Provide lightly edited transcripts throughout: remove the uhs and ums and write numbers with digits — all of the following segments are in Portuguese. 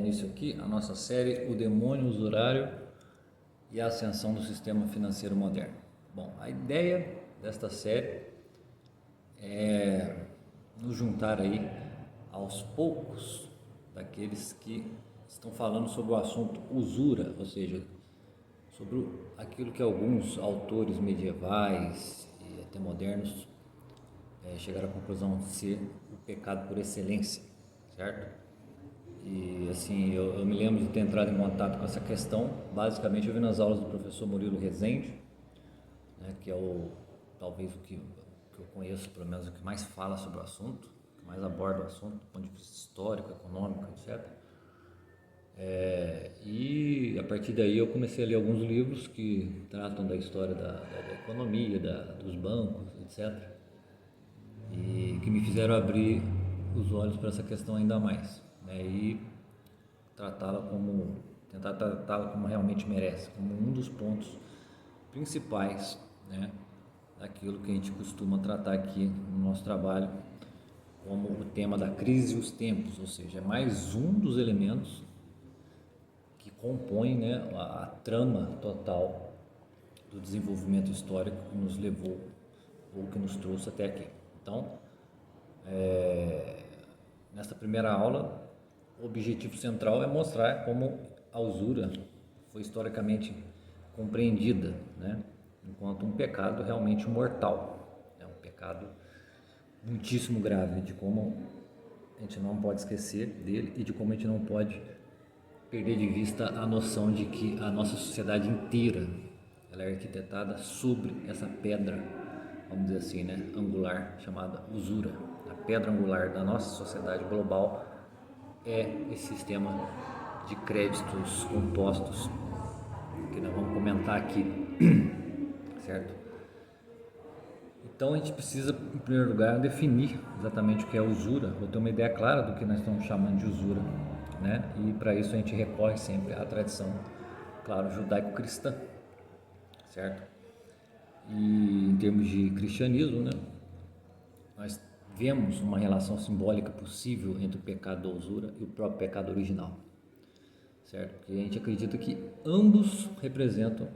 início aqui a nossa série O Demônio Usurário e a Ascensão do Sistema Financeiro Moderno. Bom, a ideia desta série é nos juntar aí aos poucos daqueles que estão falando sobre o assunto usura, ou seja, sobre aquilo que alguns autores medievais e até modernos chegaram à conclusão de ser o pecado por excelência, certo? E assim, eu me lembro de ter entrado em contato com essa questão, basicamente eu vi nas aulas do professor Murilo Rezende, né, que é talvez o que eu conheço, pelo menos o que mais fala sobre o assunto, que mais aborda o assunto do ponto de vista histórico, econômico, etc. E a partir daí eu comecei a ler alguns livros que tratam da história da economia, dos bancos, etc. E que me fizeram abrir os olhos para essa questão ainda mais, né? E tentar tratá-la como realmente merece, como um dos pontos principais, né, daquilo que a gente costuma tratar aqui no nosso trabalho, como o tema da crise e os tempos, ou seja, é mais um dos elementos que compõem, né, a trama total do desenvolvimento histórico que nos levou ou que nos trouxe até aqui. Então, nesta primeira aula, o objetivo central é mostrar como a usura foi historicamente compreendida, né, enquanto um pecado realmente mortal, é um pecado muitíssimo grave, de como a gente não pode esquecer dele e de como a gente não pode perder de vista a noção de que a nossa sociedade inteira ela é arquitetada sobre essa pedra, vamos dizer assim, né, angular, chamada usura. A pedra angular da nossa sociedade global é esse sistema de créditos compostos que nós vamos comentar aqui, certo? Então a gente precisa, em primeiro lugar, definir exatamente o que é usura, ou ter uma ideia clara do que nós estamos chamando de usura, né? E para isso a gente recorre sempre à tradição, claro, judaico-cristã, certo? E em termos de cristianismo, né, nós vemos uma relação simbólica possível entre o pecado da usura e o próprio pecado original, certo? Porque a gente acredita que ambos representam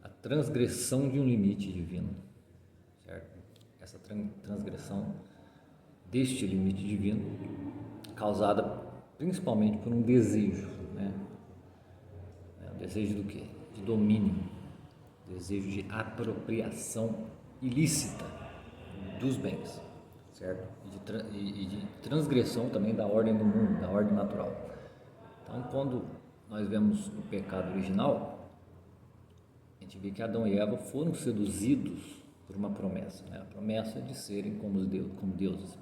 a transgressão de um limite divino, certo? Essa transgressão deste limite divino, causada principalmente por um desejo, né? O desejo do quê? De domínio, desejo de apropriação ilícita dos bens, certo? E de transgressão também da ordem do mundo, da ordem natural. Então, quando nós vemos o pecado original, a gente vê que Adão e Eva foram seduzidos por uma promessa, né? A promessa de serem como deuses.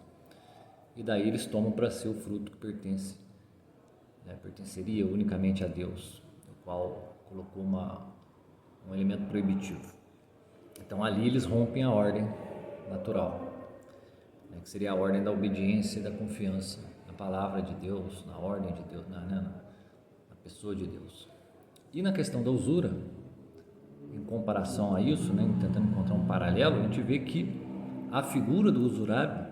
E daí eles tomam para si o fruto que pertenceria unicamente a Deus, o qual colocou um elemento proibitivo. Então ali eles rompem a ordem natural, né, que seria a ordem da obediência e da confiança na palavra de Deus, na ordem de Deus, na pessoa de Deus. E na questão da usura, em comparação a isso, né, tentando encontrar um paralelo, a gente vê que a figura do usurário,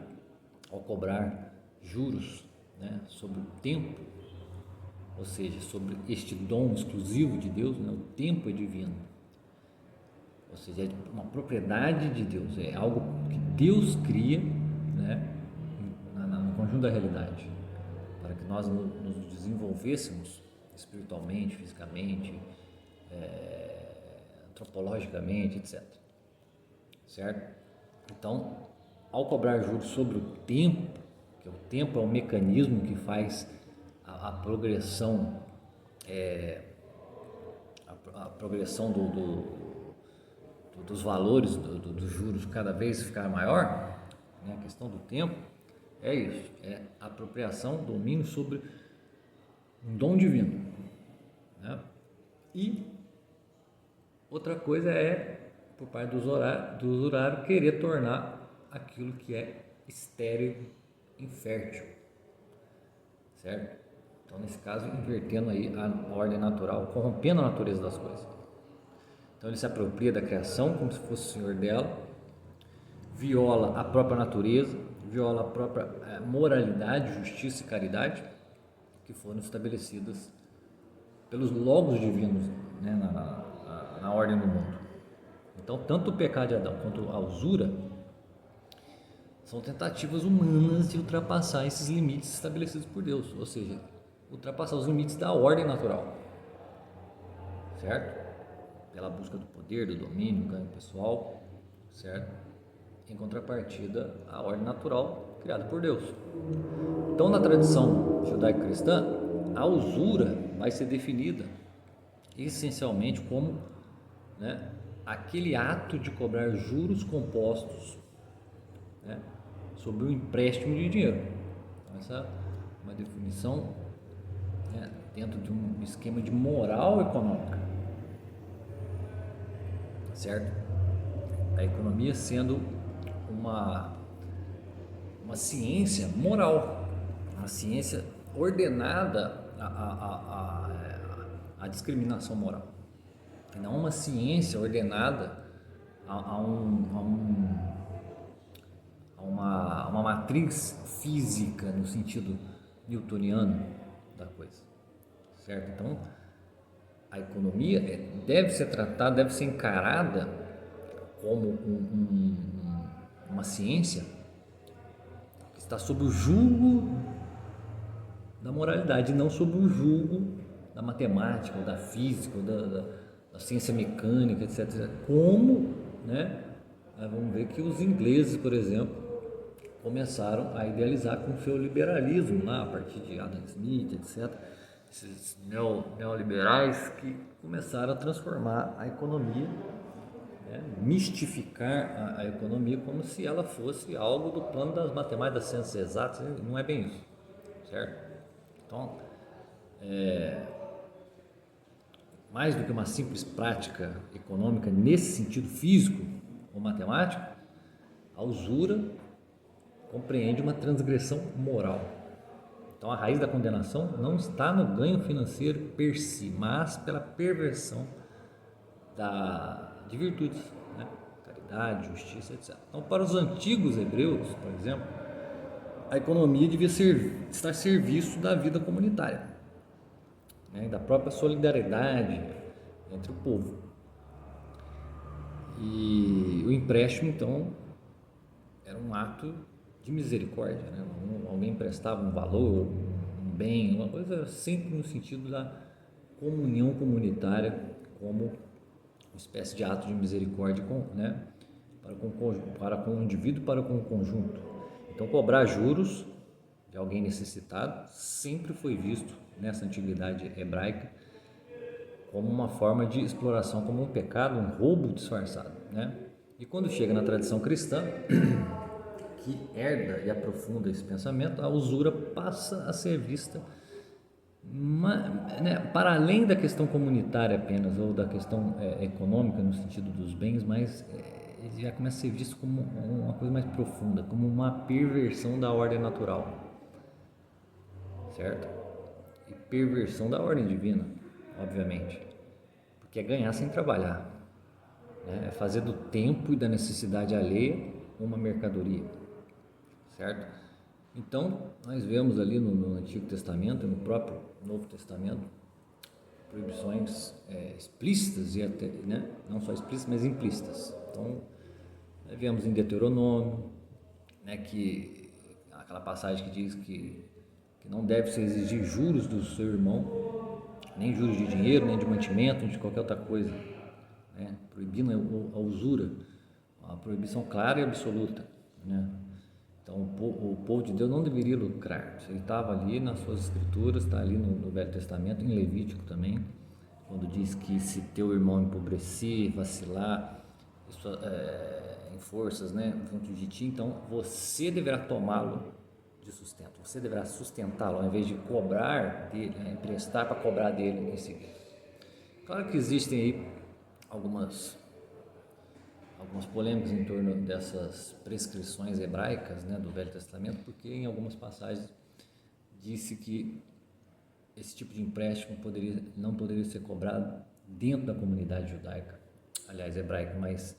ao cobrar juros, né, sobre o tempo, ou seja, sobre este dom exclusivo de Deus, né, o tempo é divino, ou seja, é uma propriedade de Deus, é algo que Deus cria, né, no conjunto da realidade, para que nós nos desenvolvêssemos espiritualmente, fisicamente, antropologicamente, etc. Certo? Então, ao cobrar juros sobre o tempo, que o tempo é um mecanismo que faz a progressão, a progressão dos valores dos juros cada vez ficar maior, né? A questão do tempo é isso, é a apropriação, domínio sobre um dom divino, né? E outra coisa é, por parte do usurário, querer tornar aquilo que é estéril, infértil, certo? Então, nesse caso, invertendo aí a ordem natural, corrompendo a natureza das coisas. Então, ele se apropria da criação como se fosse o senhor dela, viola a própria natureza, viola a própria moralidade, justiça e caridade, que foram estabelecidas pelos logos divinos, né, na ordem do mundo. Então, tanto o pecado de Adão quanto a usura são tentativas humanas de ultrapassar esses limites estabelecidos por Deus, ou seja, ultrapassar os limites da ordem natural, certo? Pela busca do poder, do domínio, do ganho pessoal, certo? Em contrapartida à ordem natural criada por Deus. Então, na tradição judaico-cristã, a usura vai ser definida essencialmente como, né, aquele ato de cobrar juros compostos, né, sobre um empréstimo de dinheiro. Então, essa é uma definição, né, dentro de um esquema de moral econômica, certo? A economia sendo uma ciência moral, uma ciência ordenada à discriminação moral, e não uma ciência ordenada a uma matriz física no sentido newtoniano da coisa, certo? Então, a economia deve ser tratada, deve ser encarada como uma ciência que está sob o jugo da moralidade, não sob o jugo da matemática, ou da física, ou da ciência mecânica, etc. Como, né, vamos ver que os ingleses, por exemplo, começaram a idealizar com o seu liberalismo, lá, a partir de Adam Smith, etc., esses neoliberais que começaram a transformar a economia, né, mistificar a economia como se ela fosse algo do plano das matemáticas, das ciências exatas. Não é bem isso, certo? Então, mais do que uma simples prática econômica nesse sentido físico ou matemático, a usura compreende uma transgressão moral. Então, a raiz da condenação não está no ganho financeiro per si, mas pela perversão de virtudes, né? Caridade, justiça, etc. Então, para os antigos hebreus, por exemplo, a economia devia estar a serviço da vida comunitária, né? Da própria solidariedade entre o povo. E o empréstimo, então, era um ato de misericórdia, né? Alguém emprestava um valor, um bem, uma coisa sempre no sentido da comunhão comunitária, como uma espécie de ato de misericórdia, né, para com o indivíduo, para com o conjunto. Então, cobrar juros de alguém necessitado sempre foi visto nessa antiguidade hebraica como uma forma de exploração, como um pecado, um roubo disfarçado, né? E quando chega na tradição cristã, que herda e aprofunda esse pensamento, a usura passa a ser vista, né, para além da questão comunitária apenas, ou da questão econômica no sentido dos bens, mas ele já começa a ser visto como uma coisa mais profunda, como uma perversão da ordem natural, certo? E perversão da ordem divina, obviamente, porque é ganhar sem trabalhar, né? É fazer do tempo e da necessidade alheia uma mercadoria, certo? Então, nós vemos ali no Antigo Testamento e no próprio Novo Testamento proibições explícitas e até, né, não só explícitas, mas implícitas. Então, nós vemos em Deuteronômio, né, que aquela passagem que diz que não deve se exigir juros do seu irmão, nem juros de dinheiro, nem de mantimento, nem de qualquer outra coisa, né, proibindo a usura, uma proibição clara e absoluta, né? Então, o povo de Deus não deveria lucrar. Ele estava ali nas suas escrituras, está ali no Velho Testamento, em Levítico também, quando diz que se teu irmão empobrecer, vacilar em forças, né, junto de ti, então você deverá tomá-lo de sustento, você deverá sustentá-lo, ao invés de cobrar dele, né, emprestar para cobrar dele em seguida. Claro que existem aí algumas polêmicas em torno dessas prescrições hebraicas, né, do Velho Testamento, porque em algumas passagens disse que esse tipo de empréstimo não poderia ser cobrado dentro da comunidade judaica, aliás, hebraica, mas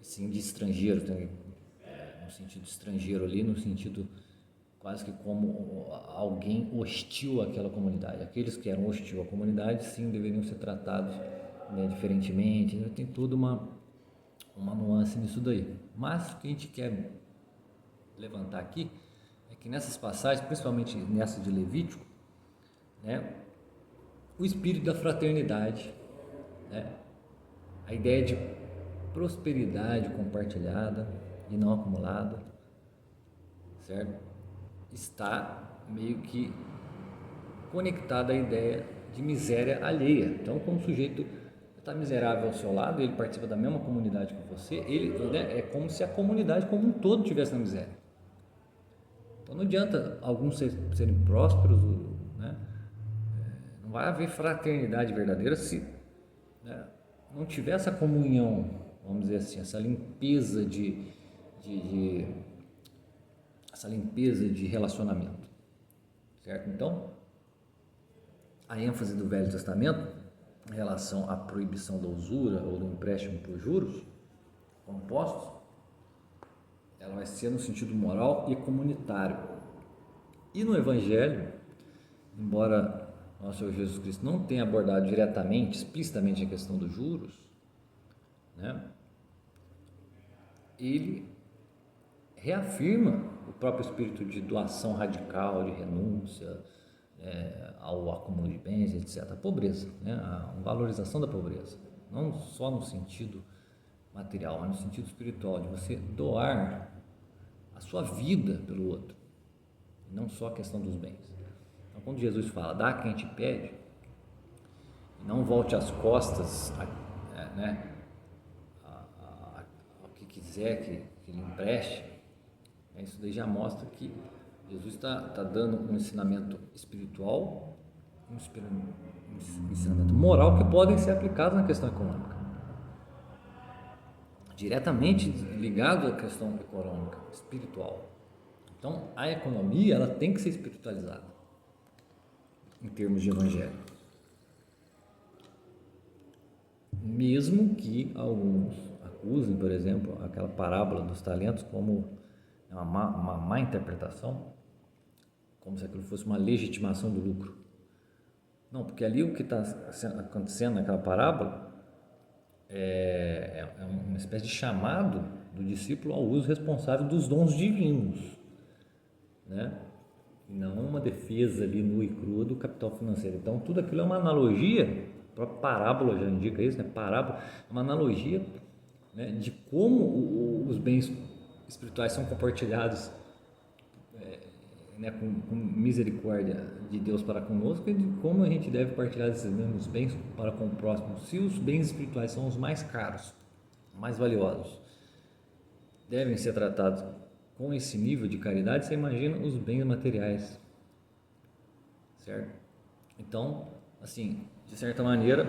sim de estrangeiro, no sentido estrangeiro ali, no sentido quase que como alguém hostil àquela comunidade. Aqueles que eram hostil à comunidade, sim, deveriam ser tratados, né, diferentemente. Tem toda uma nuance nisso daí. Mas o que a gente quer levantar aqui é que nessas passagens, principalmente nessa de Levítico, né, o espírito da fraternidade, né, a ideia de prosperidade compartilhada e não acumulada, certo? Está meio que conectada à ideia de miséria alheia. Então, como o sujeito está miserável ao seu lado, ele participa da mesma comunidade que você, né, é como se a comunidade como um todo estivesse na miséria. Então, não adianta alguns serem prósperos, né? Não vai haver fraternidade verdadeira se, né, não tiver essa comunhão, vamos dizer assim, essa limpeza de essa limpeza de relacionamento, certo? Então, a ênfase do Velho Testamento em relação à proibição da usura ou do empréstimo por juros compostos, ela vai ser no sentido moral e comunitário. E no Evangelho, embora nosso Senhor Jesus Cristo não tenha abordado diretamente, explicitamente a questão dos juros, né, ele reafirma o próprio espírito de doação radical, de renúncia, ao acúmulo de bens, etc. A pobreza, né, a valorização da pobreza, não só no sentido material, mas no sentido espiritual, de você doar a sua vida pelo outro, não só a questão dos bens. Então, quando Jesus fala, dá a quem te pede, não volte as costas, né, ao que quiser que lhe empreste, isso daí já mostra que Jesus está dando um ensinamento espiritual, um ensinamento moral que podem ser aplicados na questão econômica, diretamente ligado à questão econômica, espiritual. Então, a economia ela tem que ser espiritualizada em termos de evangelho, mesmo que alguns acusem, por exemplo, aquela parábola dos talentos como uma má interpretação, como se aquilo fosse uma legitimação do lucro. Não, porque ali o que está acontecendo naquela parábola é uma espécie de chamado do discípulo ao uso responsável dos dons divinos, né? E não uma defesa ali nua e crua do capital financeiro. Então, tudo aquilo é uma analogia, a própria parábola já indica isso, né? Parábola é uma analogia, né, de como os bens espirituais são compartilhados, né, com misericórdia de Deus para conosco, e de como a gente deve partilhar esses mesmos bens para com o próximo. Se os bens espirituais são os mais caros, mais valiosos, devem ser tratados com esse nível de caridade, você imagina os bens materiais, certo? Então, assim, de certa maneira,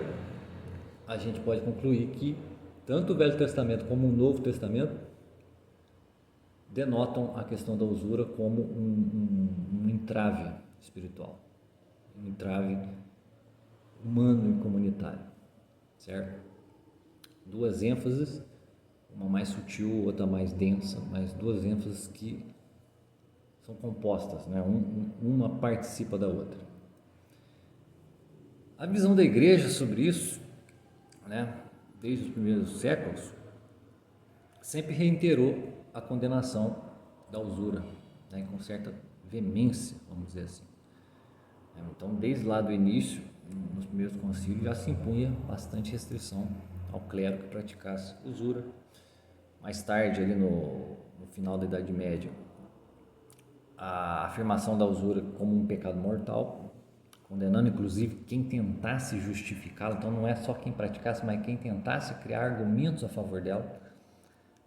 a gente pode concluir que tanto o Velho Testamento como o Novo Testamento denotam a questão da usura como um entrave espiritual, um entrave humano e comunitário, certo? Duas ênfases, uma mais sutil, outra mais densa, mas duas ênfases que são compostas, né? Uma participa da outra. A visão da igreja sobre isso, né, desde os primeiros séculos, sempre reiterou a condenação da usura, né, com certa veemência, vamos dizer assim. Então, desde lá do início, nos primeiros concílios, já se impunha bastante restrição ao clero que praticasse usura. Mais tarde, ali no final da Idade Média, a afirmação da usura como um pecado mortal, condenando inclusive quem tentasse justificá-la. Então, não é só quem praticasse, mas quem tentasse criar argumentos a favor dela,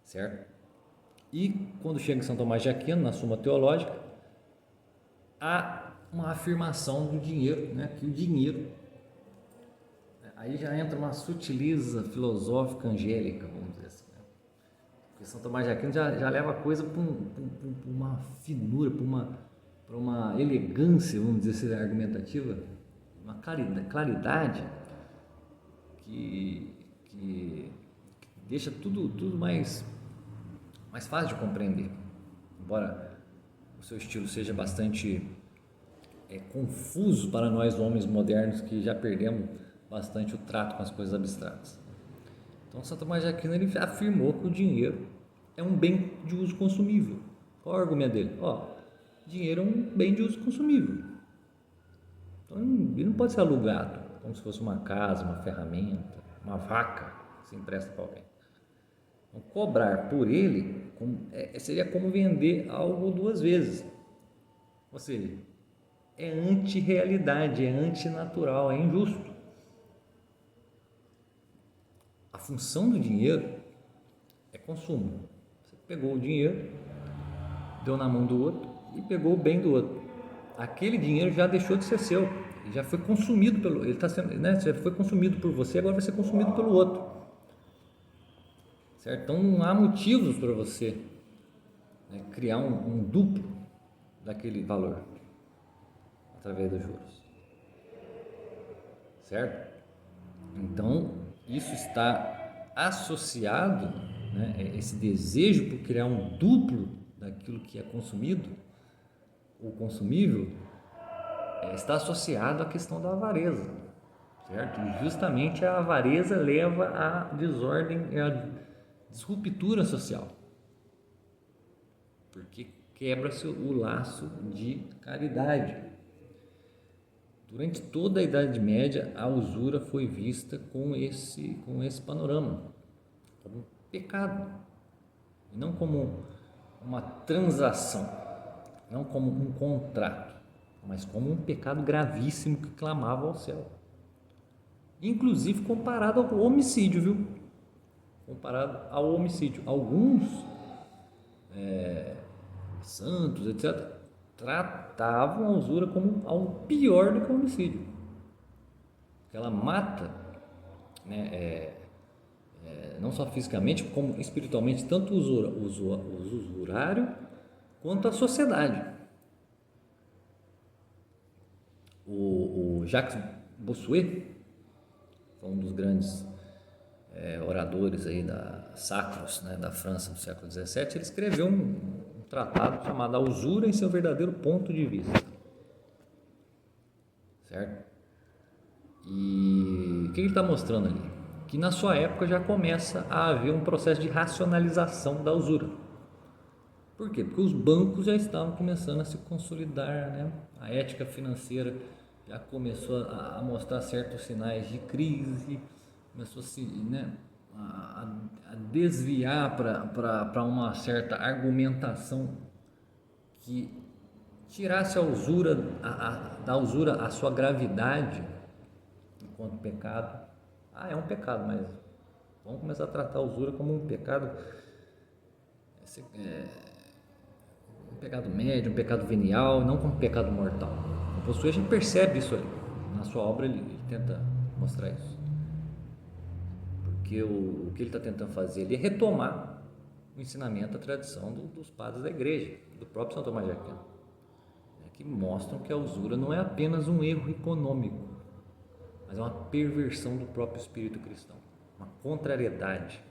certo? E quando chega em São Tomás de Aquino, na Suma Teológica, há uma afirmação do dinheiro, né? Que o dinheiro, aí já entra uma sutileza filosófica angélica, vamos dizer assim, né? Porque São Tomás de Aquino já leva a coisa para uma finura, para uma elegância, vamos dizer assim, argumentativa, uma claridade que deixa tudo mais fácil de compreender. Embora o seu estilo seja bastante confuso para nós homens modernos que já perdemos bastante o trato com as coisas abstratas. Então, Santo Tomás de Aquino ele afirmou que o dinheiro é um bem de uso consumível. Qual é o argumento dele? Dinheiro é um bem de uso consumível. Então, ele não pode ser alugado, como se fosse uma casa, uma ferramenta, uma vaca que se empresta para alguém. Então, cobrar por ele seria como vender algo duas vezes. Ou seja, é anti-realidade, é antinatural, é injusto. A função do dinheiro é consumo. Você pegou o dinheiro, deu na mão do outro e pegou o bem do outro. Aquele dinheiro já deixou de ser seu, já foi consumido pelo, ele está sendo, né? Já foi consumido por você, agora vai ser consumido pelo outro. Certo? Então não há motivos para você criar um duplo daquele valor através dos juros. Certo? Então isso está associado, esse desejo por criar um duplo daquilo que é consumido ou consumível, está associado à questão da avareza, certo? E justamente a avareza leva à desordem e à disruptura social, porque quebra-se o laço de caridade. Durante toda a Idade Média, a usura foi vista com esse panorama, como um pecado, e não como uma transação, não como um contrato, mas como um pecado gravíssimo que clamava ao céu. Inclusive comparado ao homicídio, viu? Comparado ao homicídio. Alguns santos, etc., tratavam a usura como algo pior do que o homicídio. Porque ela mata, não só fisicamente, como espiritualmente, tanto o usurário quanto a sociedade. O Jacques Bossuet, um dos grandes oradores aí sacros, da França do século XVII, ele escreveu um tratado chamado A Usura em seu verdadeiro ponto de vista. Certo? E o que ele está mostrando ali? Que na sua época já começa a haver um processo de racionalização da usura. Por quê? Porque os bancos já estavam começando a se consolidar, A ética financeira já começou a mostrar certos sinais de crise, começou a desviar para uma certa argumentação que tirasse da usura a sua gravidade enquanto pecado. É um pecado, mas vamos começar a tratar a usura como um pecado, um pecado médio, um pecado venial, não como um pecado mortal. O Bossuet, a gente percebe isso ali. Na sua obra ele tenta mostrar isso. Porque o que ele está tentando fazer ali é retomar o ensinamento, a tradição dos padres da igreja, do próprio Santo Tomás de Aquino, que mostram que a usura não é apenas um erro econômico, mas é uma perversão do próprio espírito cristão, uma contrariedade,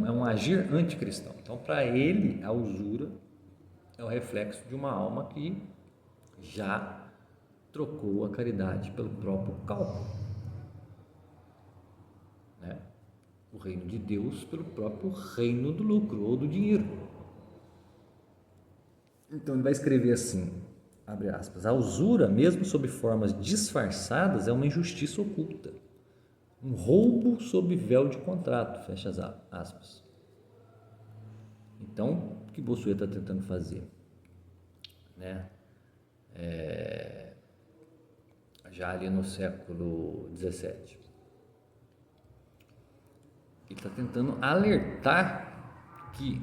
é um agir anticristão. Então, para ele, a usura é o reflexo de uma alma que já trocou a caridade pelo próprio cálculo, o reino de Deus pelo próprio reino do lucro ou do dinheiro. Então ele vai escrever assim, abre aspas: a usura, mesmo sob formas disfarçadas, é uma injustiça oculta, um roubo sob véu de contrato, fecha as aspas. Então, o que Bossuet está tentando fazer? Já ali no século XVII, ele está tentando alertar que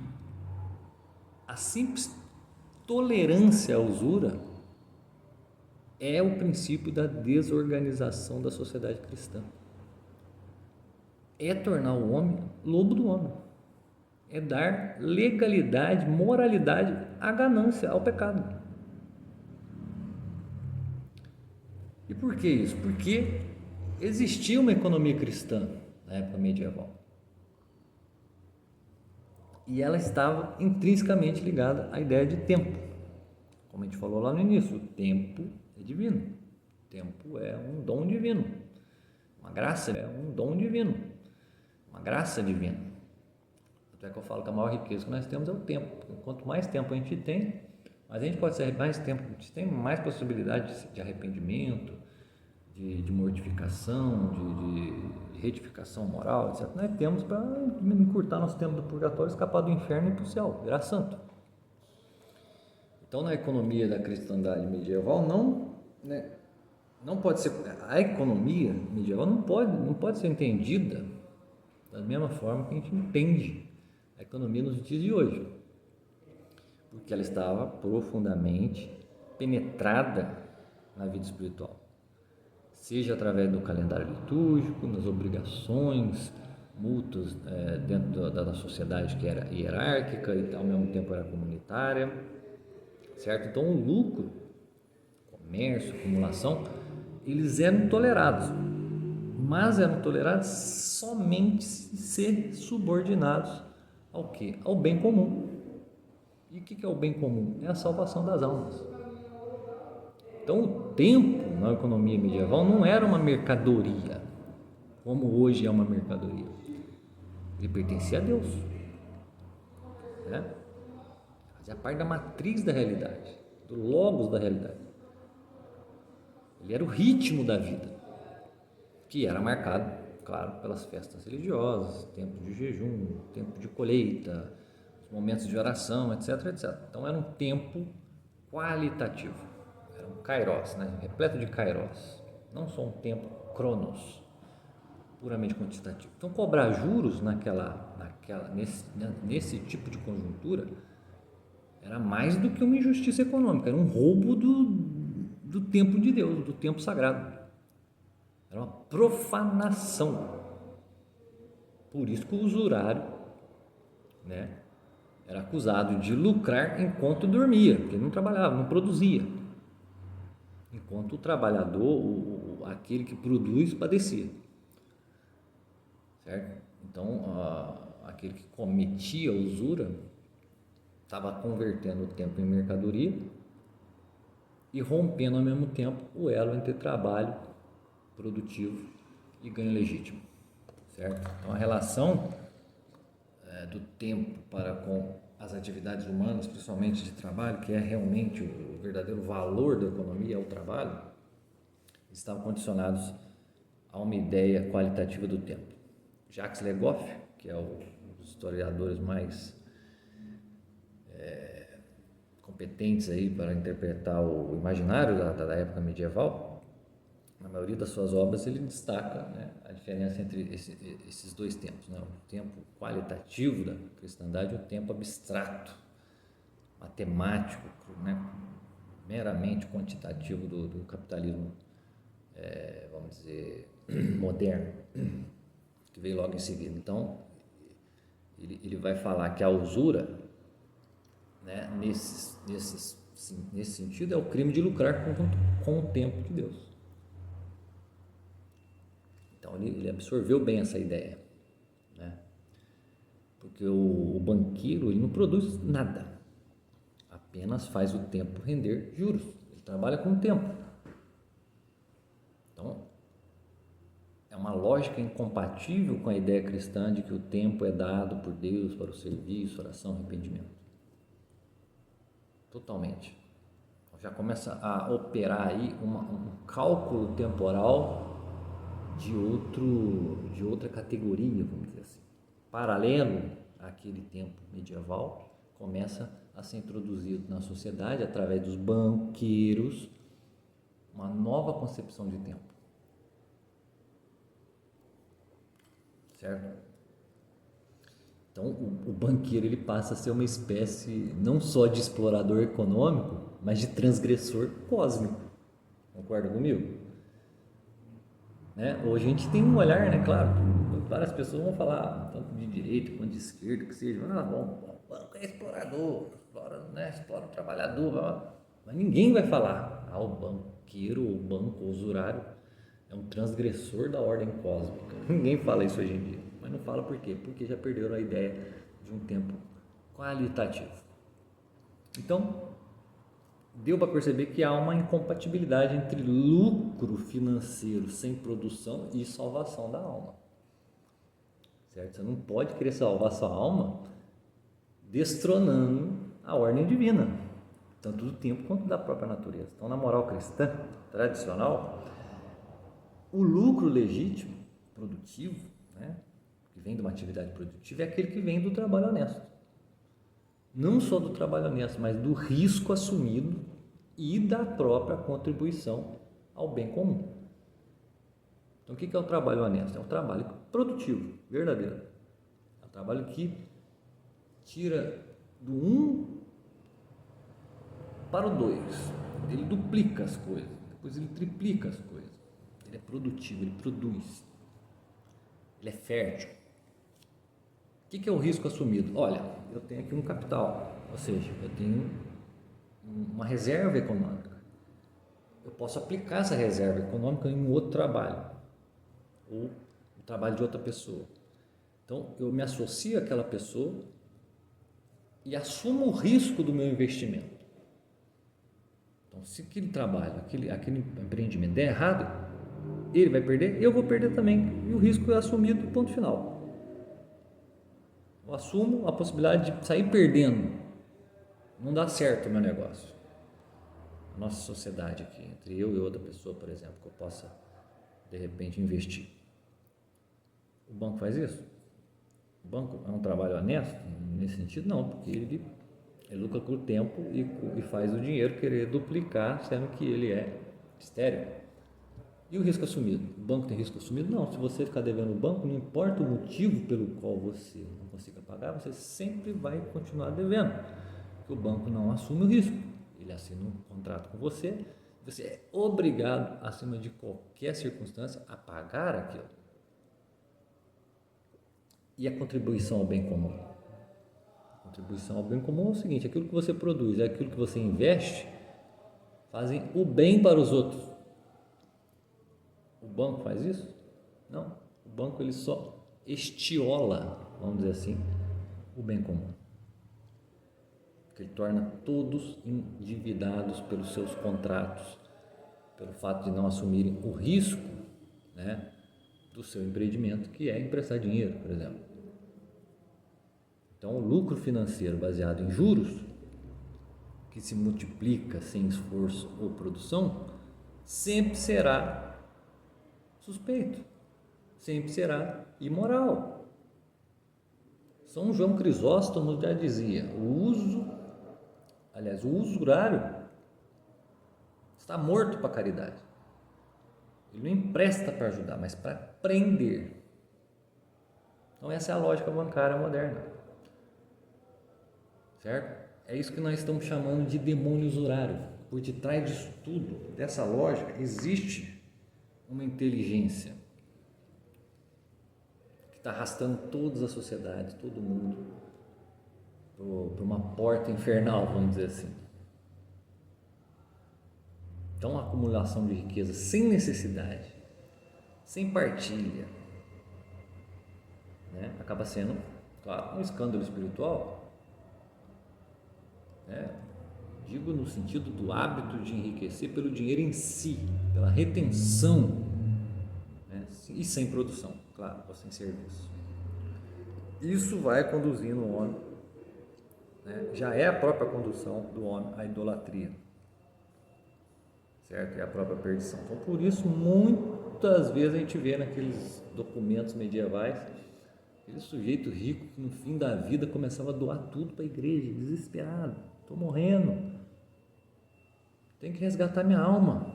a simples tolerância à usura é o princípio da desorganização da sociedade cristã. É tornar o homem lobo do homem. É dar legalidade, moralidade à ganância, ao pecado. E por que isso? Porque existia uma economia cristã na época medieval. e ela estava intrinsecamente ligada à ideia de tempo. Como a gente falou lá no início, o tempo é divino. O tempo é um dom divino. Uma graça é um dom divino. Uma graça divina. Até que eu falo que a maior riqueza que nós temos é o tempo. Quanto mais tempo a gente tem, mais a gente pode ser mais tempo, a gente tem mais possibilidade de arrependimento, de mortificação, de retificação moral, etc. Nós temos para encurtar nosso tempo do purgatório, escapar do inferno e ir para o céu, virar santo. Então, na economia da cristandade medieval, não pode ser, a economia medieval não pode ser entendida da mesma forma que a gente entende a economia nos dias de hoje, porque ela estava profundamente penetrada na vida espiritual, seja através do calendário litúrgico, nas obrigações, multas dentro da sociedade que era hierárquica e ao mesmo tempo era comunitária, certo? Então o lucro, comércio, acumulação, eles eram tolerados, mas eram tolerados somente se ser subordinados ao quê? Ao bem comum. E o que é o bem comum? É a salvação das almas. Então o tempo na economia medieval não era uma mercadoria, como hoje é uma mercadoria. Ele pertencia a Deus, né? Fazia parte da matriz da realidade, do logos da realidade. Ele era o ritmo da vida, que era marcado, claro, pelas festas religiosas, tempos de jejum, tempo de colheita, os momentos de oração, etc, etc. Então era um tempo qualitativo, era um kairos, né? Repleto de kairos, não só um tempo cronos, puramente quantitativo. Então cobrar juros nesse tipo de conjuntura era mais do que uma injustiça econômica, era um roubo do tempo de Deus, do tempo sagrado. Era uma profanação. Por isso que o usurário, né, era acusado de lucrar enquanto dormia, porque ele não trabalhava, não produzia. Enquanto o trabalhador, aquele que produz, padecia. Certo? Então, aquele que cometia a usura estava convertendo o tempo em mercadoria e rompendo ao mesmo tempo o elo entre trabalho produtivo e ganho legítimo, certo? Então a relação do tempo para com as atividades humanas, principalmente de trabalho, que é realmente o verdadeiro valor da economia, é o trabalho, estavam condicionados a uma ideia qualitativa do tempo. Jacques Le Goff, que é um dos historiadores mais competentes aí para interpretar o imaginário da época medieval, na maioria das suas obras ele destaca, né, a diferença entre esses dois tempos, né? O tempo qualitativo da cristandade e o tempo abstrato, matemático, né, meramente quantitativo do capitalismo, vamos dizer, moderno, que veio logo em seguida. Então, ele vai falar que a usura, né, nesse sentido, é o crime de lucrar com o tempo de Deus. Então ele absorveu bem essa ideia, né? Porque o banqueiro ele não produz nada, apenas faz o tempo render juros, ele trabalha com o tempo. Então é uma lógica incompatível com a ideia cristã de que o tempo é dado por Deus para o serviço, oração, arrependimento. Totalmente. Então, já começa a operar aí um cálculo temporal de outra categoria, vamos dizer assim. Paralelo àquele tempo medieval, começa a ser introduzido na sociedade, através dos banqueiros, uma nova concepção de tempo. Certo? Então, o banqueiro ele passa a ser uma espécie não só de explorador econômico, mas de transgressor cósmico. Concorda comigo? Né? Hoje a gente tem um olhar, né? Claro, várias pessoas vão falar, tanto de direita quanto de esquerda, que seja, bom, o banco é explorador, explora o trabalhador, mas ninguém vai falar, o banqueiro, o banco, o usurário é um transgressor da ordem cósmica. Ninguém fala isso hoje em dia, mas não fala por quê? Porque já perderam a ideia de um tempo qualitativo. Então, deu para perceber que há uma incompatibilidade entre lucro financeiro sem produção e salvação da alma. Certo? Você não pode querer salvar sua alma destronando a ordem divina, tanto do tempo quanto da própria natureza. Então, na moral cristã tradicional, o lucro legítimo, produtivo, né, que vem de uma atividade produtiva, é aquele que vem do trabalho honesto. Não só do trabalho honesto, mas do risco assumido e da própria contribuição ao bem comum. Então, o que é o trabalho honesto? É um trabalho produtivo, verdadeiro. É um trabalho que tira do 1 para o 2. Ele duplica as coisas, depois ele triplica as coisas. Ele é produtivo, ele produz. Ele é fértil. O que é o risco assumido? Olha, eu tenho aqui um capital, ou seja, eu tenho uma reserva econômica. Eu posso aplicar essa reserva econômica em um outro trabalho, ou o trabalho de outra pessoa. Então, eu me associo àquela pessoa e assumo o risco do meu investimento. Então, se aquele trabalho, aquele empreendimento der errado, ele vai perder, eu vou perder também. E o risco é assumido, ponto final. Eu assumo a possibilidade de sair perdendo. Não dá certo o meu negócio. A nossa sociedade aqui, entre eu e outra pessoa, por exemplo, que eu possa, de repente, investir. O banco faz isso? O banco é um trabalho honesto? Nesse sentido, não, porque ele lucra com o tempo e faz o dinheiro querer duplicar, sendo que ele é estéril. E o risco assumido? O banco tem risco assumido? Não. Se você ficar devendo o banco, não importa o motivo pelo qual você não consiga pagar, você sempre vai continuar devendo, porque o banco não assume o risco. Ele assina um contrato com você, você é obrigado, acima de qualquer circunstância, a pagar aquilo. E a contribuição ao bem comum? A contribuição ao bem comum é o seguinte: aquilo que você produz, aquilo que você investe, fazem o bem para os outros. O banco faz isso? Não. O banco ele só estiola, vamos dizer assim, o bem comum. Porque ele torna todos endividados pelos seus contratos, pelo fato de não assumirem o risco, né, do seu empreendimento, que é emprestar dinheiro, por exemplo. Então, o lucro financeiro baseado em juros, que se multiplica sem esforço ou produção, sempre será suspeito, sempre será imoral. São João Crisóstomo já dizia: o usurário está morto para a caridade. Ele não empresta para ajudar, mas para prender. Então, essa é a lógica bancária moderna, certo? É isso que nós estamos chamando de demônio usurário. Por detrás disso tudo, dessa lógica, existe uma inteligência que está arrastando toda a sociedade, todo mundo, para uma porta infernal, vamos dizer assim. Então, a acumulação de riqueza sem necessidade, sem partilha, né, acaba sendo, claro, um escândalo espiritual, né? Digo no sentido do hábito de enriquecer pelo dinheiro em si, pela retenção, né, e sem produção, claro, ou sem serviço. Isso vai conduzindo o homem, né, já é a própria condução do homem à idolatria, certo? É a própria perdição. Então, por isso, muitas vezes a gente vê naqueles documentos medievais aquele sujeito rico que no fim da vida começava a doar tudo para a igreja, desesperado: estou morrendo, tenho que resgatar minha alma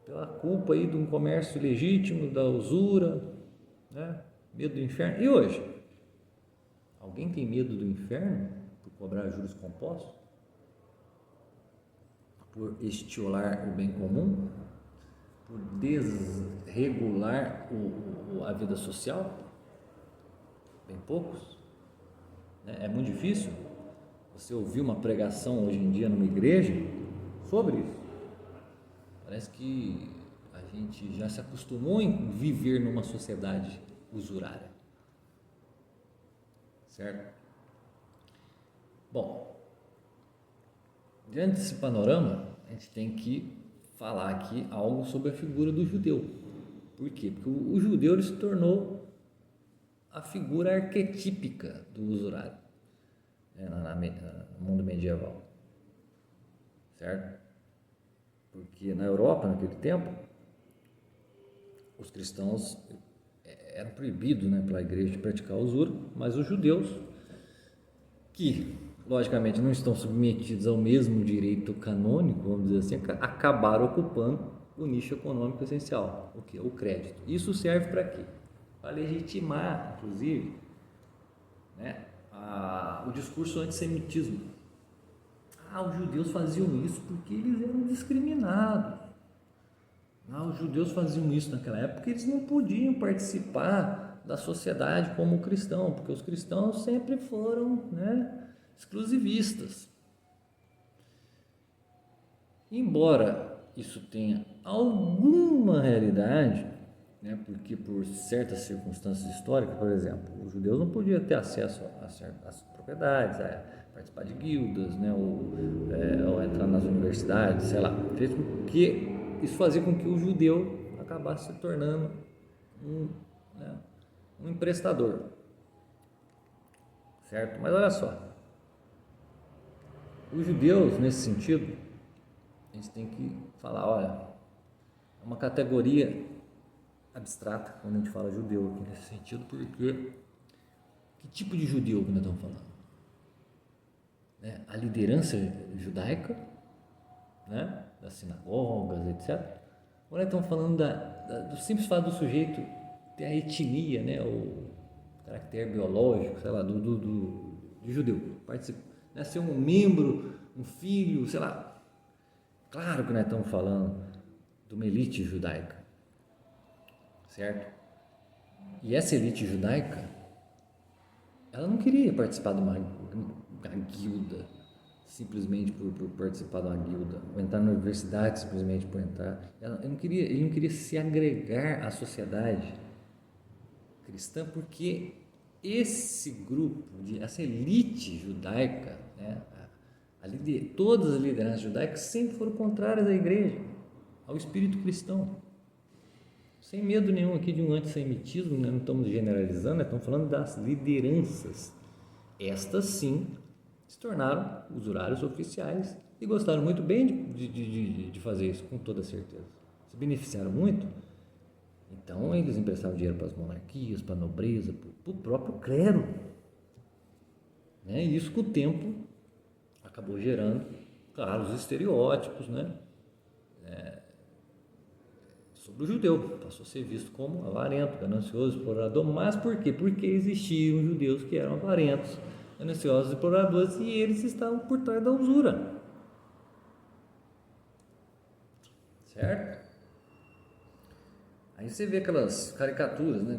pela culpa aí de um comércio ilegítimo, da usura, né? Medo do inferno. E hoje? Alguém tem medo do inferno por cobrar juros compostos? Por estiolar o bem comum? Por desregular a vida social? Bem poucos, né? É muito difícil você ouvir uma pregação hoje em dia numa igreja sobre isso. Parece que a gente já se acostumou em viver numa sociedade usurária, certo? Bom, diante desse panorama, a gente tem que falar aqui algo sobre a figura do judeu. Por quê? Porque o judeu ele se tornou a figura arquetípica do usurário, né, no mundo medieval, certo? Porque na Europa, naquele tempo, os cristãos eram proibidos, né, pela igreja de praticar a usura, mas os judeus, que logicamente não estão submetidos ao mesmo direito canônico, vamos dizer assim, acabaram ocupando o nicho econômico essencial, o que é o crédito. Isso serve para quê? Para legitimar, inclusive, né, o discurso antissemitismo. Os judeus faziam isso porque eles eram discriminados. Os judeus faziam isso naquela época porque eles não podiam participar da sociedade como cristão, porque os cristãos sempre foram, né, exclusivistas. Embora isso tenha alguma realidade, né, porque por certas circunstâncias históricas, por exemplo, os judeus não podiam ter acesso a certas propriedades, a participar de guildas, né, ou entrar nas universidades, sei lá, fez com que isso fazia com que o judeu acabasse se tornando um emprestador, certo? Mas olha só, os judeus, nesse sentido, a gente tem que falar, olha, é uma categoria abstrata quando a gente fala judeu aqui nesse sentido, porque que tipo de judeu que nós estamos falando? Né? A liderança judaica, né, das sinagogas, etc. Ou nós estamos falando do simples fato do sujeito ter a etnia, né, o caractere biológico, sei lá, do judeu, né, ser um membro, um filho, sei lá. Claro que nós estamos falando de uma elite judaica, certo? E essa elite judaica, ela não queria participar de uma guilda simplesmente por participar de uma guilda, ou entrar na universidade simplesmente por entrar. Ele não queria se agregar à sociedade cristã, porque esse grupo, essa elite judaica, né, todas as lideranças judaicas sempre foram contrárias à igreja, ao espírito cristão. Sem medo nenhum aqui de um antissemitismo, né? Não estamos generalizando, né? Estamos falando das lideranças. Estas sim se tornaram usurários oficiais e gostaram muito bem de fazer isso, com toda certeza. Se beneficiaram muito. Então eles emprestavam dinheiro para as monarquias, para a nobreza, para o próprio clero, né? E isso com o tempo acabou gerando, claro, os estereótipos, né, sobre o judeu. Passou a ser visto como avarento, ganancioso, explorador. Mas por quê? Porque existiam judeus que eram avarentos, gananciosos, exploradores, e eles estavam por trás da usura, certo? Aí você vê aquelas caricaturas, né,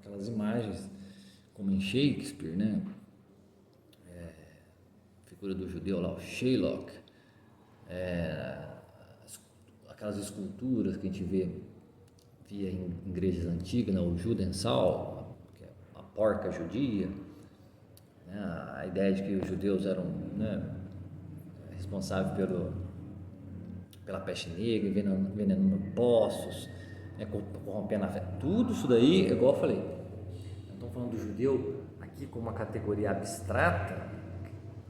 aquelas imagens como em Shakespeare, né, figura do judeu lá, o Shylock, aquelas esculturas que a gente via em igrejas antigas, né, o Judensal, que é a porca judia, né, a ideia de que os judeus eram, né, responsáveis pela peste negra, envenenando poços, né, corrompendo a fé. Tudo isso daí, igual eu falei, estamos falando do judeu aqui como uma categoria abstrata,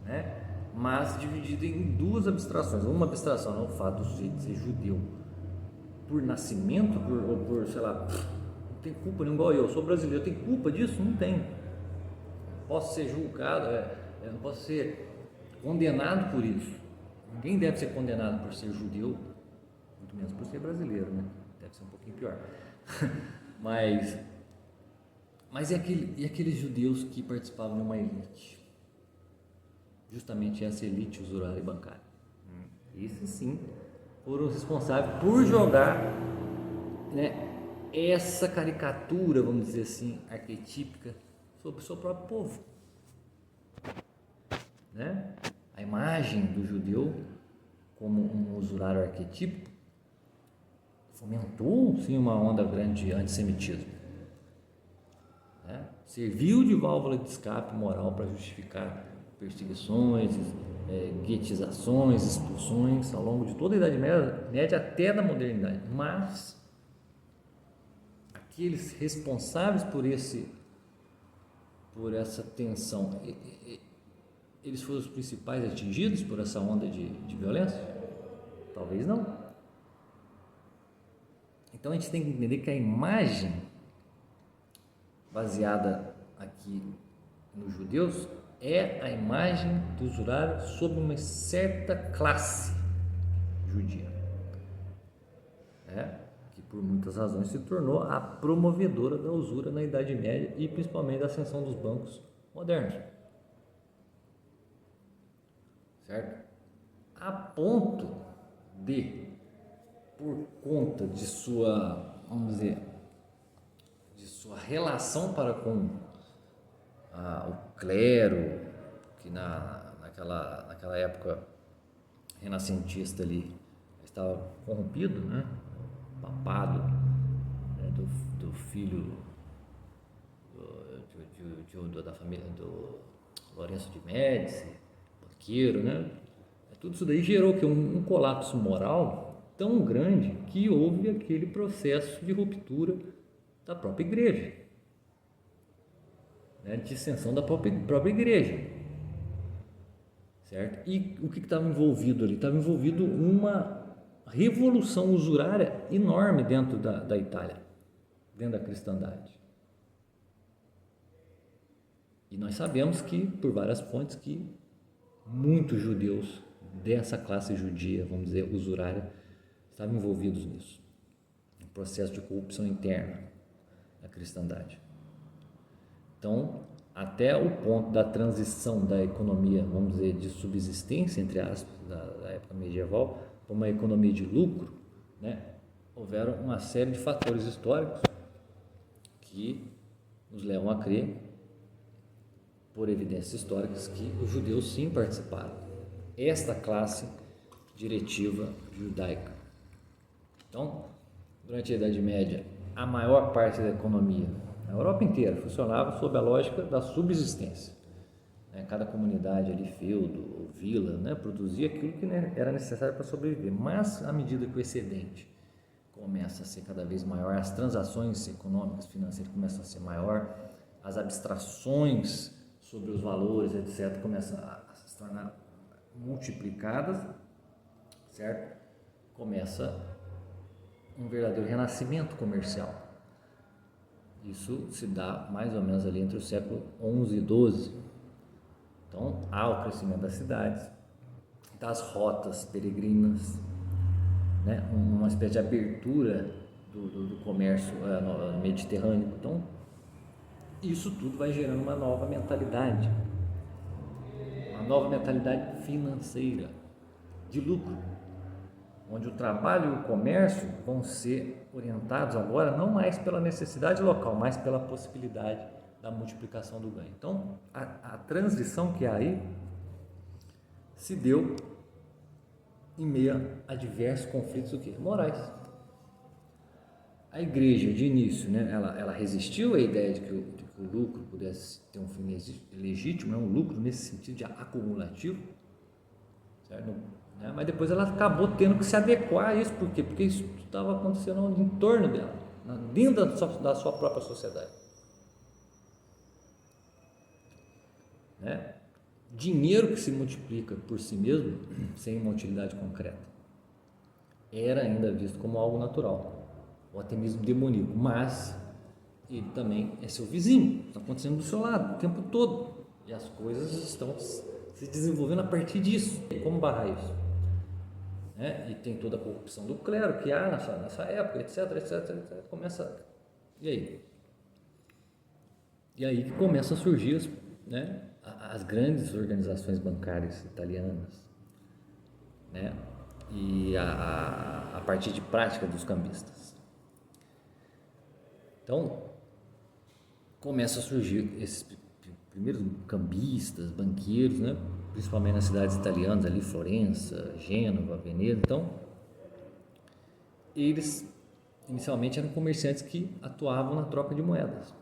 né, mas dividida em duas abstrações. Uma abstração é o fato do sujeito ser judeu por nascimento, ou por, sei lá, não tem culpa nenhuma, igual eu sou brasileiro, tem culpa disso? Não tem. Posso ser julgado, não posso ser condenado por isso. Ninguém deve ser condenado por ser judeu, muito menos por ser brasileiro, né? Deve ser um pouquinho pior. mas e aqueles judeus que participavam de uma elite? Justamente essa elite usurária e bancária. Esses sim foram responsáveis por jogar, né, essa caricatura, vamos dizer assim, arquetípica sobre o seu próprio povo, né? A imagem do judeu como um usurário arquetípico fomentou sim uma onda grande de antissemitismo, né? serviu de válvula de escape moral para justificar perseguições, guetizações, expulsões ao longo de toda a Idade Média até da modernidade. Mas aqueles responsáveis por essa tensão, eles foram os principais atingidos por essa onda de violência? Talvez não. Então a gente tem que entender que a imagem baseada aqui nos judeus é a imagem do usurário sob uma certa classe judia, que por muitas razões se tornou a promovedora da usura na Idade Média e principalmente da ascensão dos bancos modernos, certo? A ponto de, por conta de sua, vamos dizer, de sua relação para com o clero, que naquela época renascentista ali estava corrompido, né? Papado, né? do filho da família do Lourenço de Médici, banqueiro, né? Tudo isso daí gerou que um colapso moral tão grande que houve aquele processo de ruptura da própria igreja, né, de dissensão da própria igreja, certo? E o que estava envolvido ali? Estava envolvido uma revolução usurária enorme dentro da Itália, dentro da cristandade. E nós sabemos que, por várias fontes, que muitos judeus dessa classe judia, vamos dizer, usurária, estavam envolvidos nisso, um processo de corrupção interna da cristandade. Então, até o ponto da transição da economia, vamos dizer, de subsistência, entre aspas, da época medieval, para uma economia de lucro, né, houveram uma série de fatores históricos que nos levam a crer, por evidências históricas, que os judeus sim participaram. Esta classe diretiva judaica. Então, durante a Idade Média, a maior parte da economia, a Europa inteira, funcionava sob a lógica da subsistência. Cada comunidade ali, feudo ou vila, né, produzia aquilo que era necessário para sobreviver. Mas, à medida que o excedente começa a ser cada vez maior, as transações econômicas, financeiras começam a ser maior, as abstrações sobre os valores, etc., começam a se tornar multiplicadas, certo? Começa um verdadeiro renascimento comercial. Isso se dá mais ou menos ali entre o século XI e XII. Então, há o crescimento das cidades, das rotas peregrinas, né? Uma espécie de abertura do comércio no Mediterrâneo. Então, isso tudo vai gerando uma nova mentalidade financeira, de lucro, onde o trabalho e o comércio vão ser orientados agora não mais pela necessidade local, mas pela possibilidade da multiplicação do ganho. Então, a transição que há aí se deu em meio a diversos conflitos morais. A igreja, de início, né, ela resistiu à ideia de que o lucro pudesse ter um fim legítimo, um lucro nesse sentido de acumulativo, certo? Né? Mas depois ela acabou tendo que se adequar a isso. Por quê? Porque isso estava acontecendo em torno dela, dentro da sua própria sociedade. Né? Dinheiro que se multiplica por si mesmo, sem uma utilidade concreta, era ainda visto como algo natural, ou até mesmo demoníaco, mas ele também é seu vizinho, está acontecendo do seu lado o tempo todo, e as coisas estão se desenvolvendo a partir disso. Como barrar isso? E tem toda a corrupção do clero que há nessa época, etc. Começa. E aí que começam a surgir as grandes organizações bancárias italianas, né? E a partir de prática dos cambistas. Então, começa a surgir esses primeiros cambistas, banqueiros, né? Principalmente nas cidades italianas, ali, Florença, Gênova, Veneza. Então, eles inicialmente eram comerciantes que atuavam na troca de moedas.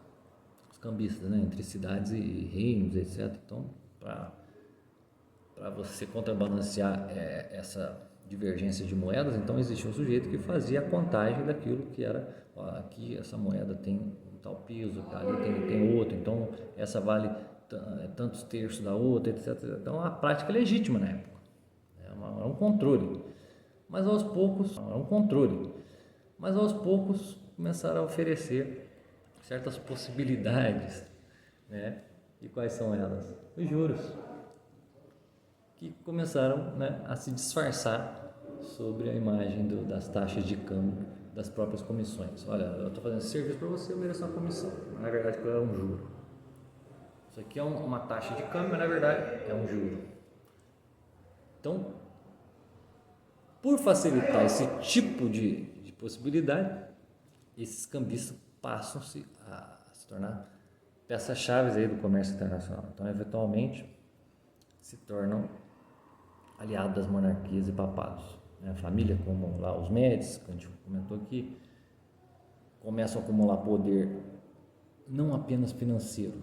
Os cambistas, né, entre cidades e reinos, etc. Então, para você contrabalancear essa divergência de moedas, então existia um sujeito que fazia a contagem daquilo que era, ó, aqui essa moeda tem um tal peso, ali tem outro, então essa vale tantos terços da outra, etc. Então a prática é legítima na época, é um controle, mas aos poucos, começaram a oferecer certas possibilidades, né? E quais são elas? Os juros, que começaram, né, a se disfarçar sobre a imagem das taxas de câmbio das próprias comissões. Olha, eu estou fazendo esse serviço para você, eu mereço uma comissão. Mas, na verdade, é um juro. Isso aqui é uma taxa de câmbio, mas na verdade é um juro. Então, por facilitar esse tipo de possibilidade, esses cambistas passam-se a se tornar peças-chave aí do comércio internacional. Então, eventualmente, se tornam aliados das monarquias e papados. A família, como lá os Médici, que a gente comentou aqui, começam a acumular poder não apenas financeiro,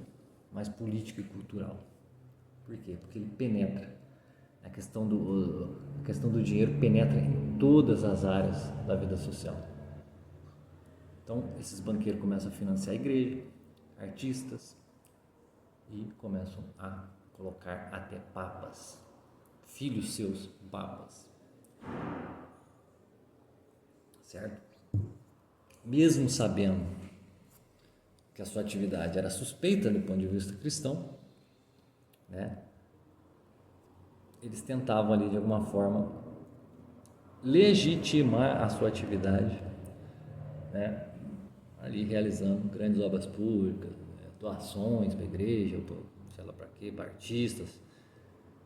mas político e cultural. Por quê? Porque ele penetra. A questão do dinheiro penetra em todas as áreas da vida social. Então, esses banqueiros começam a financiar a igreja, artistas, e começam a colocar até papas, filhos seus papas, certo? Mesmo sabendo que a sua atividade era suspeita do ponto de vista cristão, né? Eles tentavam ali de alguma forma legitimar a sua atividade, né? Ali realizando grandes obras públicas, doações para a igreja, sei lá para quê, para artistas,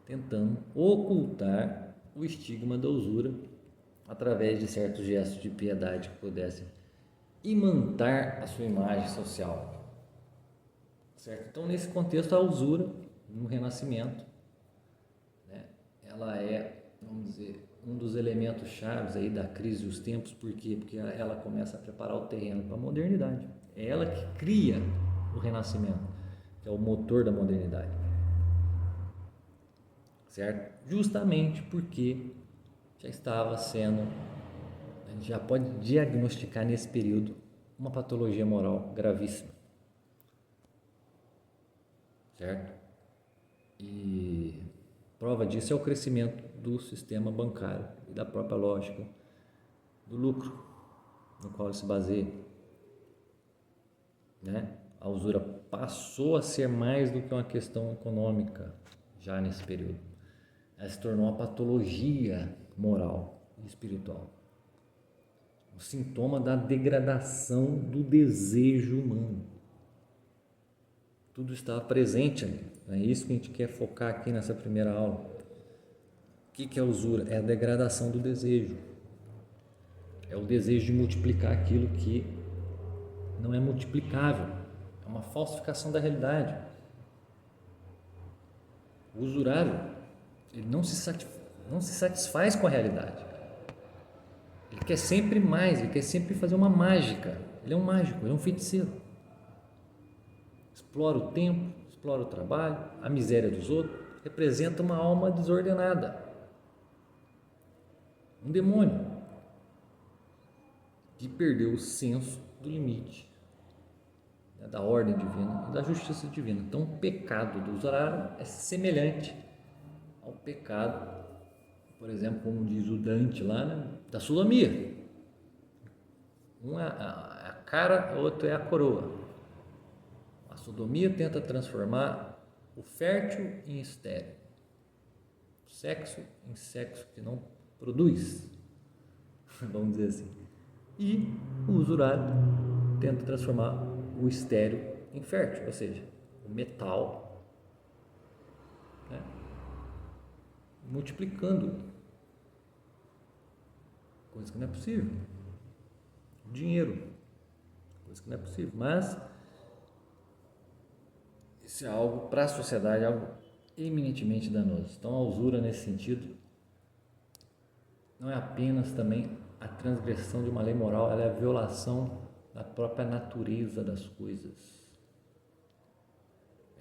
tentando ocultar o estigma da usura através de certos gestos de piedade que pudessem imantar a sua imagem social, certo? Então, nesse contexto, a usura no Renascimento, né, ela é, vamos dizer, um dos elementos chaves aí da crise dos tempos. Por quê? Porque ela começa a preparar o terreno para a modernidade. É ela que cria o Renascimento, que é o motor da modernidade, certo? Justamente porque já estava sendo, a gente já pode diagnosticar nesse período uma patologia moral gravíssima, certo? E prova disso é o crescimento do sistema bancário e da própria lógica do lucro no qual ele se baseia, né? A usura passou a ser mais do que uma questão econômica já nesse período. Ela se tornou uma patologia moral e espiritual, o sintoma da degradação do desejo humano. Tudo estava presente ali. É isso que a gente quer focar aqui nessa primeira aula. O que é a usura? É a degradação do desejo. É o desejo de multiplicar aquilo que não é multiplicável. É uma falsificação da realidade. O usurário, ele não se satisfaz com a realidade. Ele quer sempre mais, ele quer sempre fazer uma mágica. Ele é um mágico, ele é um feiticeiro. Explora o tempo, explora o trabalho, a miséria dos outros. Representa uma alma desordenada, um demônio que perdeu o senso do limite, né, da ordem divina e da justiça divina. Então, o pecado do usurário é semelhante ao pecado, por exemplo, como diz o Dante lá, né, da sodomia. Um é a cara, o outro é a coroa. A sodomia tenta transformar o fértil em estéril, o sexo em sexo que não produz, vamos dizer assim. E o usurário tenta transformar o estéril em fértil, ou seja, o metal, né, multiplicando, coisa que não é possível. O dinheiro, coisa que não é possível. Mas isso é algo para a sociedade, algo eminentemente danoso. Então, a usura nesse sentido não é apenas também a transgressão de uma lei moral, ela é a violação da própria natureza das coisas.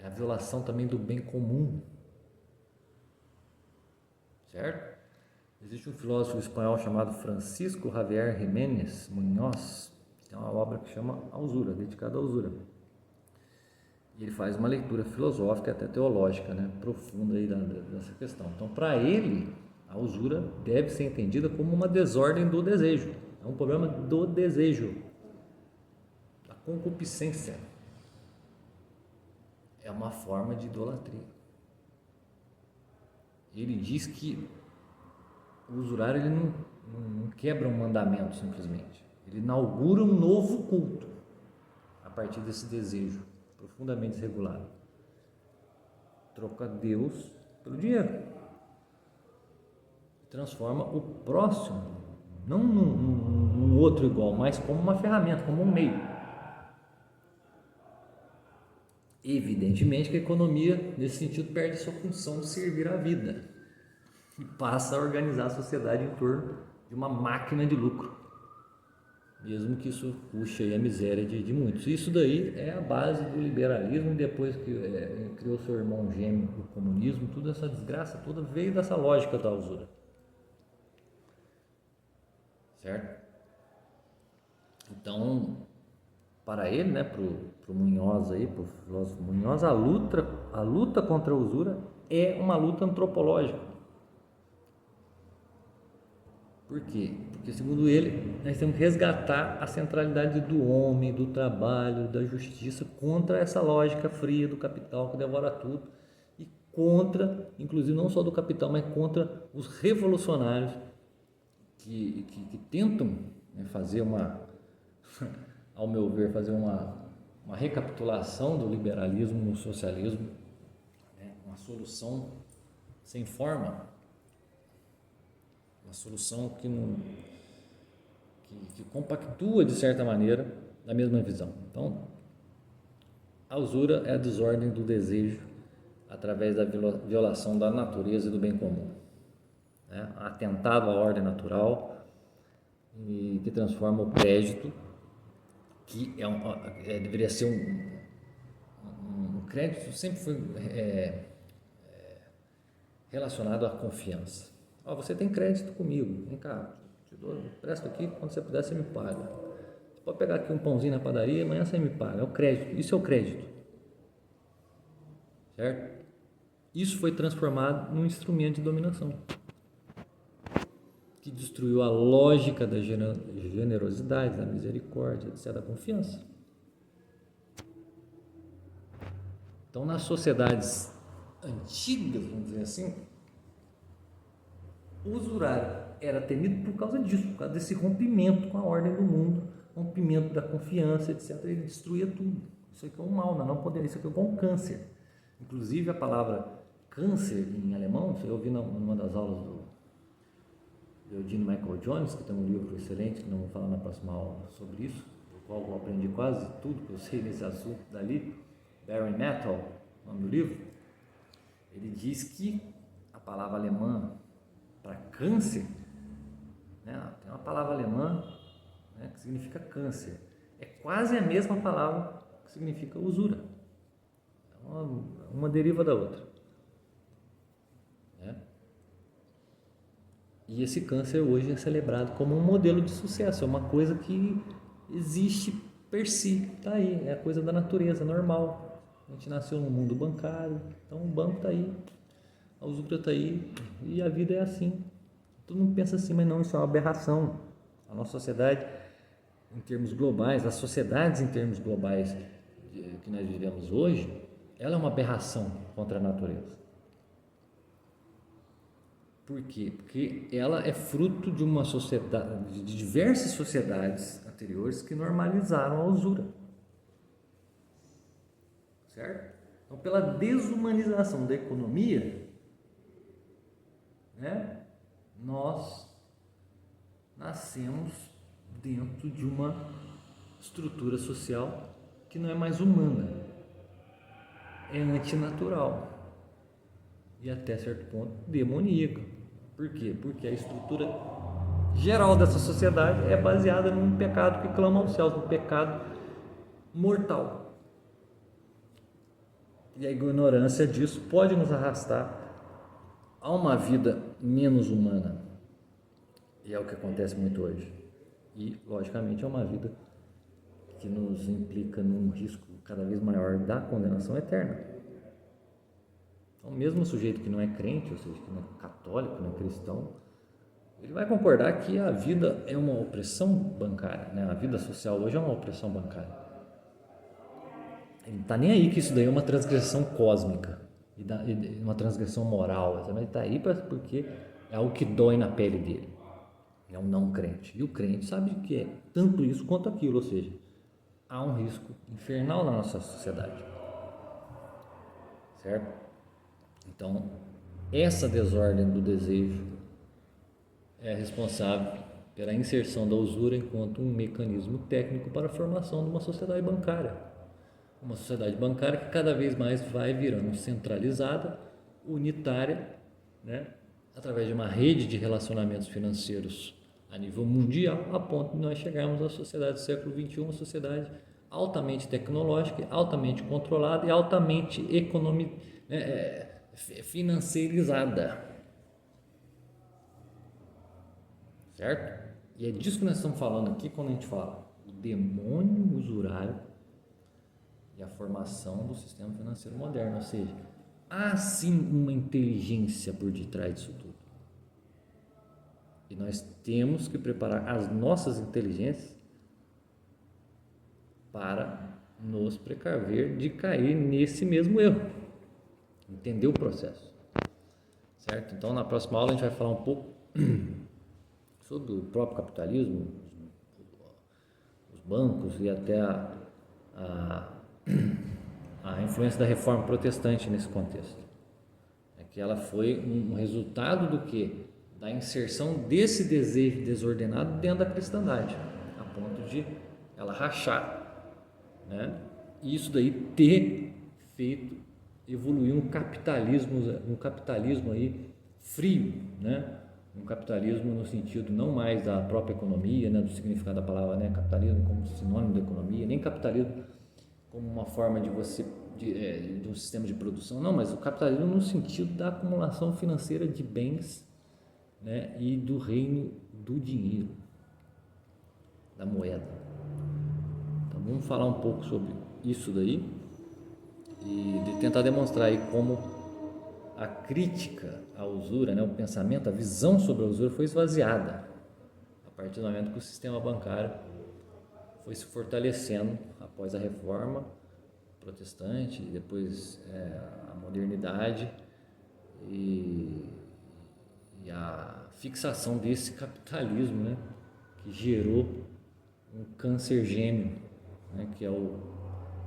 é a violação também do bem comum, certo? Existe um filósofo espanhol chamado Francisco Javier Jiménez Muñoz, que tem uma obra que chama A Usura, dedicada à usura. E ele faz uma leitura filosófica, até teológica, né, profunda aí dessa questão. Então, para ele, a usura deve ser entendida como uma desordem do desejo. É um problema do desejo, da concupiscência. É uma forma de idolatria. Ele diz que o usurário ele não quebra um mandamento simplesmente. Ele inaugura um novo culto a partir desse desejo profundamente desregulado. Troca Deus pelo dinheiro. Transforma o próximo, não num outro igual, mas como uma ferramenta, como um meio. Evidentemente que a economia, nesse sentido, perde sua função de servir à vida e passa a organizar a sociedade em torno de uma máquina de lucro, mesmo que isso puxe aí a miséria de muitos. Isso daí é a base do liberalismo, depois que criou seu irmão gêmeo, o comunismo, toda essa desgraça toda veio dessa lógica da usura. Certo? Então, para ele, né, pro Munhoz aí, pro filósofo Munhoz, a luta contra a usura é uma luta antropológica. Por quê? Porque, segundo ele, nós temos que resgatar a centralidade do homem, do trabalho, da justiça contra essa lógica fria do capital que devora tudo e contra, inclusive não só do capital, mas contra os revolucionários que tentam, né, fazer ao meu ver, fazer uma recapitulação do liberalismo no socialismo, né, uma solução sem forma, uma solução que compactua de certa maneira da mesma visão. Então, a usura é a desordem do desejo através da violação da natureza e do bem comum, né? Atentado à ordem natural e que transforma o crédito, que deveria ser um crédito, sempre foi relacionado à confiança. Você tem crédito comigo, vem cá, te dou, presto aqui, quando você puder você me paga. Você pode pegar aqui um pãozinho na padaria, amanhã você me paga. É o crédito, isso é o crédito, certo? Isso foi transformado num instrumento de dominação que destruiu a lógica da generosidade, da misericórdia, etc., da confiança. Então, nas sociedades antigas, vamos dizer assim, o usurário era temido por causa disso, por causa desse rompimento com a ordem do mundo, rompimento da confiança, etc. Ele destruía tudo. Isso aqui é um mal, não poderia, isso aqui é um câncer. Inclusive, a palavra câncer em alemão, eu ouvi numa das aulas do Eugene Michael Jones, que tem um livro excelente, que não vou falar na próxima aula sobre isso, do qual eu aprendi quase tudo que eu sei nesse assunto dali, Barry Metal, o nome do livro. Ele diz que a palavra alemã para câncer, né, tem uma palavra alemã, né, que significa câncer, é quase a mesma palavra que significa usura, é uma deriva da outra, né? E esse câncer hoje é celebrado como um modelo de sucesso, é uma coisa que existe per si, está aí, é a coisa da natureza, normal. A gente nasceu no mundo bancário, então o banco está aí, a usura está aí, e a vida é assim. Todo mundo pensa assim, mas não, isso é uma aberração. A nossa sociedade, em termos globais, as sociedades em termos globais que nós vivemos hoje, ela é uma aberração contra a natureza. Por quê? Porque ela é fruto de uma sociedade, de diversas sociedades anteriores que normalizaram a usura. Certo? Então, pela desumanização da economia, né, nós nascemos dentro de uma estrutura social que não é mais humana, é antinatural e até certo ponto demoníaca. Por quê? Porque a estrutura geral dessa sociedade é baseada num pecado que clama aos céus, um pecado mortal. E a ignorância disso pode nos arrastar a uma vida menos humana. E é o que acontece muito hoje. E, logicamente, é uma vida que nos implica num risco cada vez maior da condenação eterna. Então, mesmo o sujeito que não é crente, ou seja, que não é católico, não é cristão, ele vai concordar que a vida é uma opressão bancária, né? A vida social hoje é uma opressão bancária. Ele não está nem aí que isso daí é uma transgressão cósmica, e uma transgressão moral, ele está aí porque é algo que dói na pele dele. É um não crente. E o crente sabe que é tanto isso quanto aquilo, ou seja, há um risco infernal na nossa sociedade. Certo? Então, essa desordem do desejo é responsável pela inserção da usura enquanto um mecanismo técnico para a formação de uma sociedade bancária. Uma sociedade bancária que cada vez mais vai virando centralizada, unitária, né? Através de uma rede de relacionamentos financeiros a nível mundial, a ponto de nós chegarmos à sociedade do século XXI, uma sociedade altamente tecnológica, altamente controlada e altamente financeirizada. Certo? E é disso que nós estamos falando aqui quando a gente fala o demônio usurário e a formação do sistema financeiro moderno, ou seja, há sim uma inteligência por detrás disso tudo. E nós temos que preparar as nossas inteligências para nos precaver de cair nesse mesmo erro. Entender o processo. Certo? Então, na próxima aula a gente vai falar um pouco sobre o próprio capitalismo, os bancos e até a influência da reforma protestante nesse contexto. É que ela foi um resultado do quê? Da inserção desse desejo desordenado dentro da cristandade, a ponto de ela rachar, né? E isso daí ter feito evoluir um capitalismo aí frio, né? Um capitalismo no sentido não mais da própria economia, né? Do significado da palavra, né? Capitalismo como sinônimo da economia, nem capitalismo como uma forma de um sistema de produção, não, mas o capitalismo no sentido da acumulação financeira de bens, né, e do reino do dinheiro, da moeda. Então vamos falar um pouco sobre isso daí e de tentar demonstrar aí como a crítica à usura, né, o pensamento, a visão sobre a usura foi esvaziada a partir do momento que o sistema bancário foi se fortalecendo após a reforma protestante, depois a modernidade e a fixação desse capitalismo, né, que gerou um câncer gêmeo, né, que é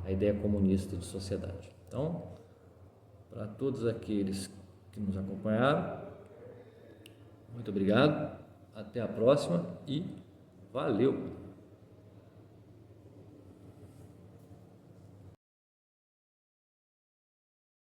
a ideia comunista de sociedade. Então, para todos aqueles que nos acompanharam, muito obrigado, até a próxima e valeu!